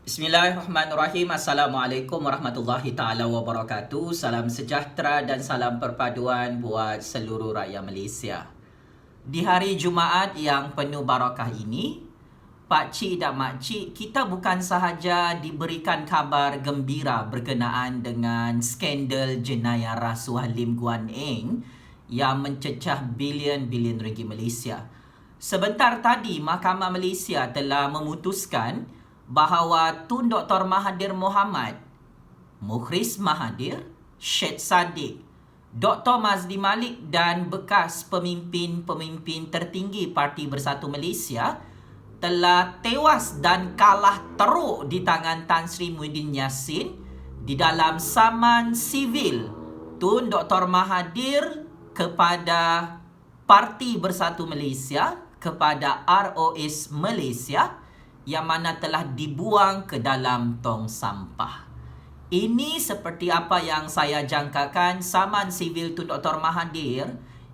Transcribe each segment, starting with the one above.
Bismillahirrahmanirrahim. Assalamualaikum warahmatullahi ta'ala wabarakatuh. Salam sejahtera dan salam perpaduan buat seluruh rakyat Malaysia. Di hari Jumaat yang penuh barakah ini, pakcik dan makcik, kita bukan sahaja diberikan kabar gembira berkenaan dengan skandal jenayah rasuah Lim Guan Eng yang mencecah bilion-bilion ringgit Malaysia. Sebentar tadi, Mahkamah Malaysia telah memutuskan bahawa Tun Dr. Mahathir Mohamad, Mukhris Mahathir, Syed Saddiq, Dr. Mazli Malik dan bekas pemimpin-pemimpin tertinggi Parti Bersatu Malaysia telah tewas dan kalah teruk di tangan Tan Sri Muhyiddin Yassin di dalam saman sivil Tun Dr. Mahathir kepada Parti Bersatu Malaysia, kepada ROS Malaysia, yang mana telah dibuang ke dalam tong sampah. Ini seperti apa yang saya jangkakan saman sivil Tun Dr. Mahathir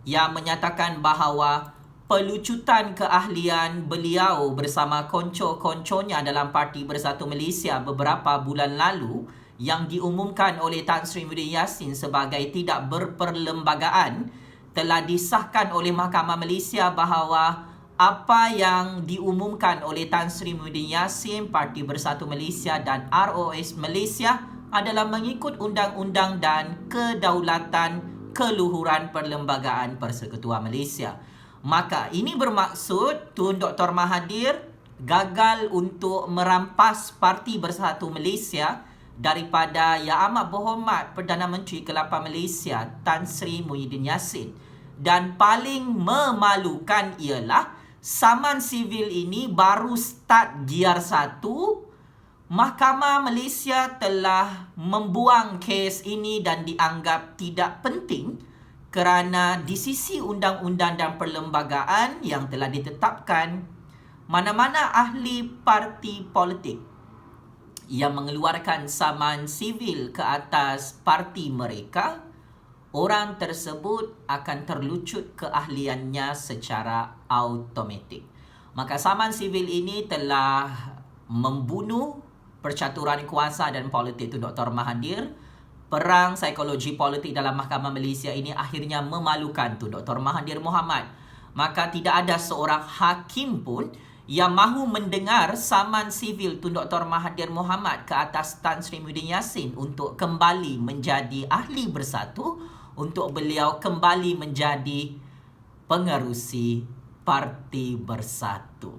yang menyatakan bahawa pelucutan keahlian beliau bersama konco-konconya dalam Parti Bersatu Malaysia beberapa bulan lalu yang diumumkan oleh Tan Sri Muhyiddin Yassin sebagai tidak berperlembagaan telah disahkan oleh Mahkamah Malaysia bahawa apa yang diumumkan oleh Tan Sri Muhyiddin Yassin, Parti Bersatu Malaysia dan ROS Malaysia adalah mengikut undang-undang dan kedaulatan keluhuran Perlembagaan Persekutuan Malaysia. Maka ini bermaksud Tun Dr. Mahathir gagal untuk merampas Parti Bersatu Malaysia daripada Yang Amat Berhormat Perdana Menteri ke-8 Malaysia Tan Sri Muhyiddin Yassin. Dan paling memalukan ialah saman sivil ini baru start gear 1, Mahkamah Malaysia telah membuang kes ini dan dianggap tidak penting kerana di sisi undang-undang dan perlembagaan yang telah ditetapkan, mana-mana ahli parti politik yang mengeluarkan saman sivil ke atas parti mereka, orang tersebut akan terlucut keahliannya secara automatik. Maka saman sivil ini telah membunuh percaturan kuasa dan politik Tun Dr. Mahathir. Perang psikologi politik dalam Mahkamah Malaysia ini akhirnya memalukan Tun Dr. Mahathir Mohamad. Maka tidak ada seorang hakim pun yang mahu mendengar saman sivil Tun Dr. Mahathir Mohamad ke atas Tan Sri Muhyiddin Yassin untuk kembali menjadi ahli bersatu, untuk beliau kembali menjadi pengerusi Parti Bersatu.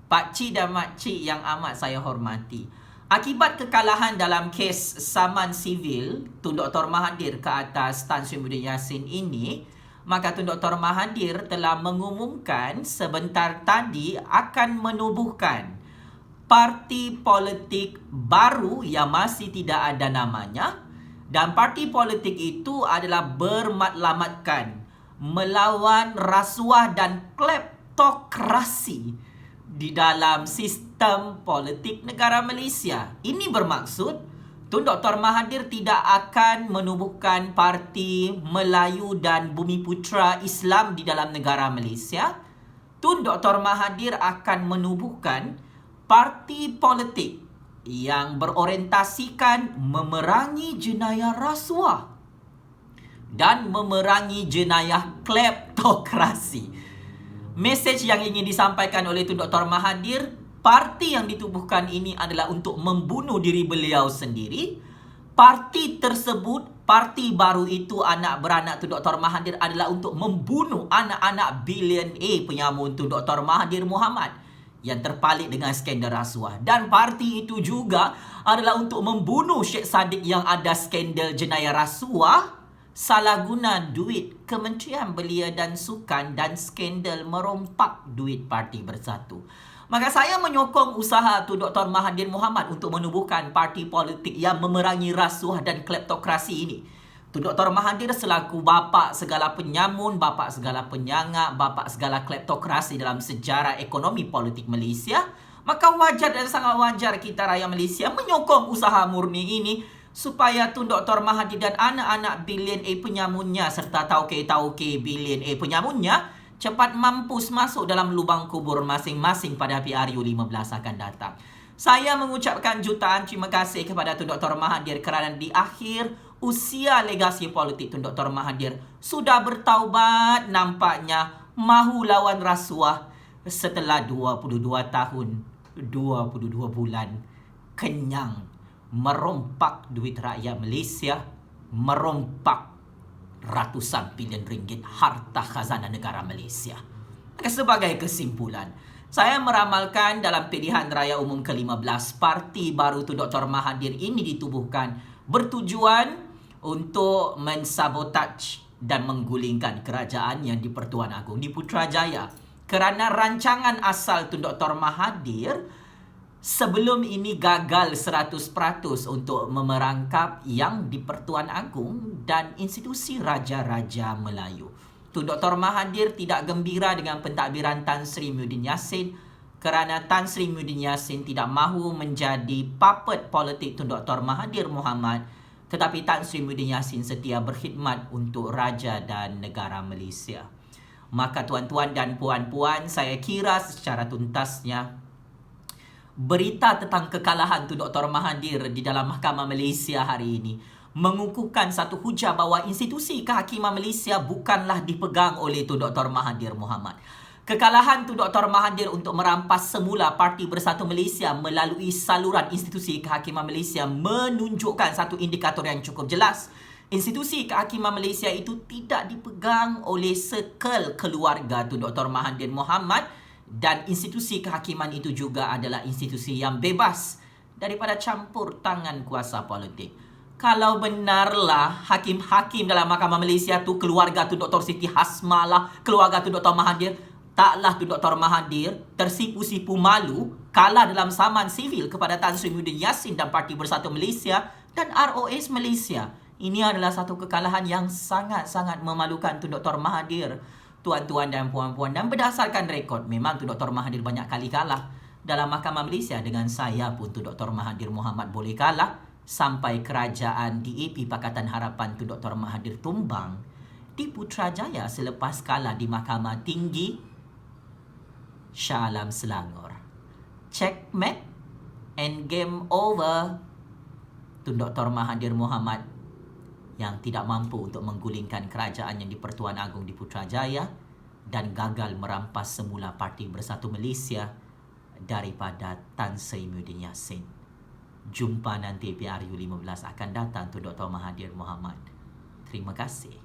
Pakcik dan makcik yang amat saya hormati, akibat kekalahan dalam kes saman sivil Tun Dr. Mahathir ke atas Tan Sri Muhyiddin Yassin ini, maka Tun Dr. Mahathir telah mengumumkan sebentar tadi akan menubuhkan parti politik baru yang masih tidak ada namanya. Dan parti politik itu adalah bermatlamatkan melawan rasuah dan kleptokrasi di dalam sistem politik negara Malaysia. Ini bermaksud Tun Dr. Mahathir tidak akan menubuhkan Parti Melayu dan Bumiputra Islam di dalam negara Malaysia. Tun Dr. Mahathir akan menubuhkan parti politik yang berorientasikan memerangi jenayah rasuah dan memerangi jenayah kleptokrasi. Mesej yang ingin disampaikan oleh Tun Dr. Mahathir, parti yang ditubuhkan ini adalah untuk membunuh diri beliau sendiri. Parti tersebut, parti baru itu, anak beranak Tun Dr. Mahathir, adalah untuk membunuh anak-anak billionaire penyamun Tun Dr. Mahathir Mohamad yang terpalit dengan skandal rasuah. Dan parti itu juga adalah untuk membunuh Syed Saddiq yang ada skandal jenayah rasuah, salah guna duit Kementerian Belia dan Sukan dan skandal merompak duit Parti Bersatu. Maka saya menyokong usaha Tun Dr. Mahathir Mohamad untuk menubuhkan parti politik yang memerangi rasuah dan kleptokrasi ini. Tun Dr. Mahathir selaku bapa segala penyamun, bapa segala penyangak, bapa segala kleptokrasi dalam sejarah ekonomi politik Malaysia, maka wajar dan sangat wajar kita rakyat Malaysia menyokong usaha murni ini supaya Tun Dr. Mahathir dan anak-anak billionaire penyamunnya serta tauke-tauke billionaire penyamunnya cepat mampus masuk dalam lubang kubur masing-masing pada PRU 15 akan datang. Saya mengucapkan jutaan terima kasih kepada Tun Dr. Mahathir kerana di akhir usia legasi politik Tun Dr. Mahathir sudah bertaubat, nampaknya mahu lawan rasuah setelah 22 tahun, 22 bulan kenyang merompak duit rakyat Malaysia, merompak ratusan bilion ringgit harta khazanah negara Malaysia. Sebagai kesimpulan, saya meramalkan dalam pilihan raya umum ke-15, parti baru Tun Dr. Mahathir ini ditubuhkan bertujuan untuk mensabotaj dan menggulingkan kerajaan yang di-Pertuan Agong di Putrajaya. Kerana rancangan asal Tun Dr. Mahathir sebelum ini gagal 100% untuk memerangkap yang di-Pertuan Agong dan institusi Raja-Raja Melayu. Tun Dr. Mahathir tidak gembira dengan pentadbiran Tan Sri Muhyiddin Yassin kerana Tan Sri Muhyiddin Yassin tidak mahu menjadi puppet politik Tun Dr. Mahathir Mohamad, tetapi Tan Sri Muhyiddin Yassin setia berkhidmat untuk Raja dan negara Malaysia. Maka tuan-tuan dan puan-puan, saya kira secara tuntasnya berita tentang kekalahan Tun Dr. Mahathir di dalam Mahkamah Malaysia hari ini mengukuhkan satu hujah bahawa institusi kehakiman Malaysia bukanlah dipegang oleh Tun Dr. Mahathir Mohamad. Kekalahan Tun Dr. Mahathir untuk merampas semula Parti Bersatu Malaysia melalui saluran institusi kehakiman Malaysia menunjukkan satu indikator yang cukup jelas. Institusi kehakiman Malaysia itu tidak dipegang oleh sekel keluarga Tun Dr. Mahathir Mohamad, dan institusi kehakiman itu juga adalah institusi yang bebas daripada campur tangan kuasa politik. Kalau benarlah hakim-hakim dalam Mahkamah Malaysia tu keluarga Tun Dr. Siti Hasmah lah, keluarga Tun Dr. Mahathir, taklah Tun Dr. Mahathir tersipu-sipu malu kalah dalam saman sivil kepada Tan Sri Muhyiddin Yassin dan Parti Bersatu Malaysia dan ROS Malaysia. Ini adalah satu kekalahan yang sangat-sangat memalukan Tun Dr. Mahathir, tuan-tuan dan puan-puan. Dan berdasarkan rekod, memang Tun Dr. Mahathir banyak kali kalah dalam Mahkamah Malaysia. Dengan saya pun Tun Dr. Mahathir Mohamad boleh kalah sampai kerajaan DAP Pakatan Harapan Tun Dr. Mahathir tumbang di Putrajaya selepas kalah di Mahkamah Tinggi Shah Alam Selangor. Checkmate and game over. Tun Dr. Mahathir Mohamad yang tidak mampu untuk menggulingkan kerajaan yang di-Pertuan Agong di Putrajaya dan gagal merampas semula Parti Bersatu Malaysia daripada Tan Sri Muhyiddin Yassin. Jumpa nanti PRU 15 akan datang Tun Dr. Mahathir Mohamad. Terima kasih.